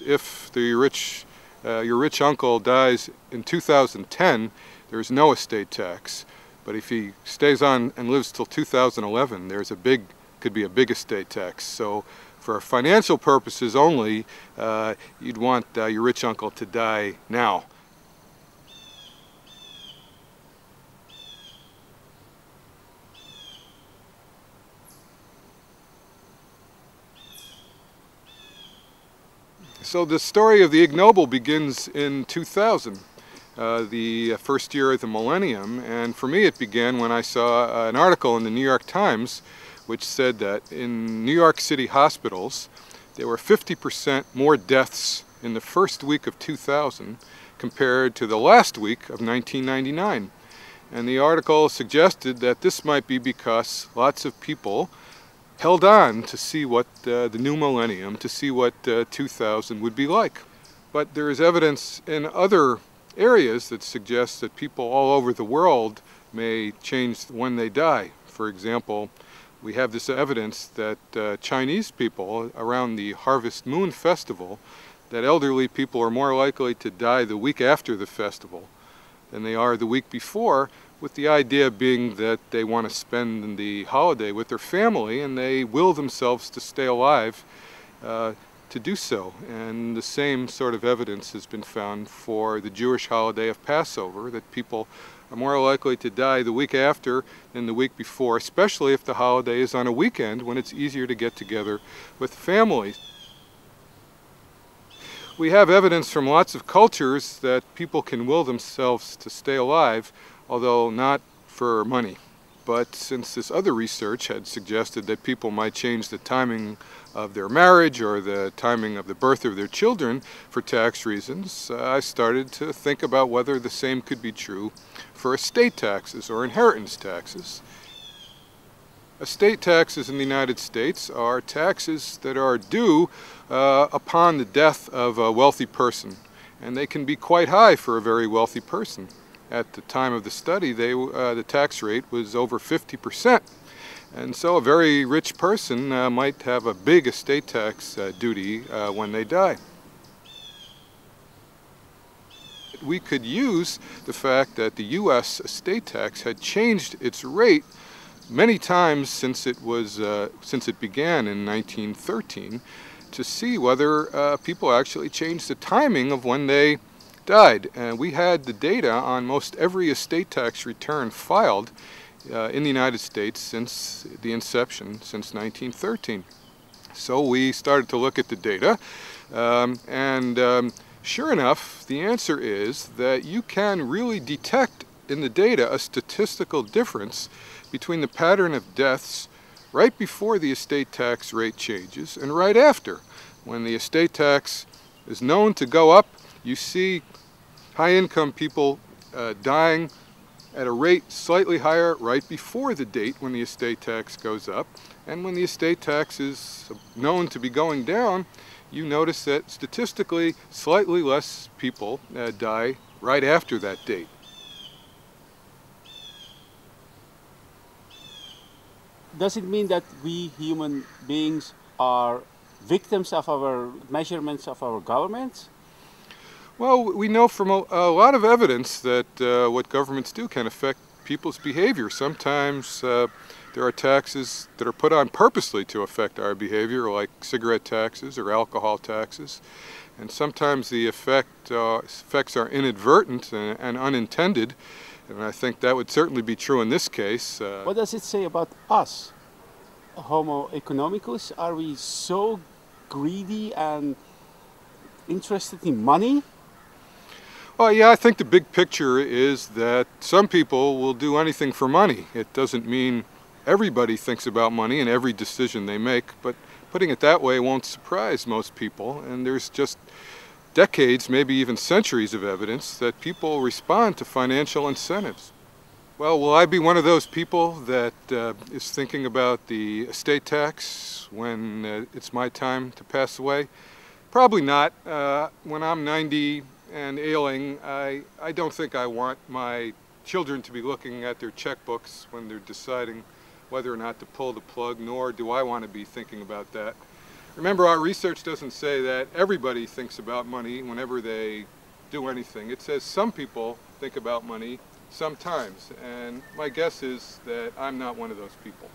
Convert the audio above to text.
If your rich uncle dies in 2010, there's no estate tax. But if he stays on and lives till 2011, could be a big estate tax. So for financial purposes only, you'd want your rich uncle to die now. So the story of the Ig Nobel begins in 2000, the first year of the millennium, and for me it began when I saw an article in the New York Times which said that in New York City hospitals there were 50% more deaths in the first week of 2000 compared to the last week of 1999. And the article suggested that this might be because lots of people held on to see what the new millennium, to see what 2000 would be like. But there is evidence in other areas that suggests that people all over the world may change when they die. For example, we have this evidence that Chinese people around the Harvest Moon Festival, that elderly people are more likely to die the week after the festival than they are the week before, with the idea being that they want to spend the holiday with their family and they will themselves to stay alive to do so. And the same sort of evidence has been found for the Jewish holiday of Passover, that people are more likely to die the week after than the week before, especially if the holiday is on a weekend when it's easier to get together with families. We have evidence from lots of cultures that people can will themselves to stay alive, although not for money. But since this other research had suggested that people might change the timing of their marriage or the timing of the birth of their children for tax reasons, I started to think about whether the same could be true for estate taxes or inheritance taxes. Estate taxes in the United States are taxes that are due upon the death of a wealthy person, and they can be quite high for a very wealthy person. At the time of the study, the tax rate was over 50%. And so a very rich person might have a big estate tax duty when they die. We could use the fact that the U.S. estate tax had changed its rate many times since it began in 1913 to see whether people actually changed the timing of when they died. We had the data on most every estate tax return filed in the United States since the inception, since 1913. So we started to look at the data, and sure enough, the answer is that you can really detect in the data a statistical difference between the pattern of deaths right before the estate tax rate changes and right after. When the estate tax is known to go up, you see high-income people dying at a rate slightly higher right before the date when the estate tax goes up. And when the estate tax is known to be going down, you notice that statistically slightly less people die right after that date. Does it mean that we human beings are victims of our measurements of our governments? Well, we know from a lot of evidence that what governments do can affect people's behavior. Sometimes there are taxes that are put on purposely to affect our behavior, like cigarette taxes or alcohol taxes. And sometimes the effects are inadvertent and unintended. And I think that would certainly be true in this case. What does it say about us, Homo economicus? Are we so greedy and interested in money? Well, yeah, I think the big picture is that some people will do anything for money. It doesn't mean everybody thinks about money in every decision they make, but putting it that way won't surprise most people. And there's just decades, maybe even centuries of evidence that people respond to financial incentives. Well, will I be one of those people that is thinking about the estate tax when it's my time to pass away? Probably not. When I'm 90 and ailing, I don't think I want my children to be looking at their checkbooks when they're deciding whether or not to pull the plug, nor do I want to be thinking about that. Remember, our research doesn't say that everybody thinks about money whenever they do anything. It says some people think about money sometimes, and my guess is that I'm not one of those people.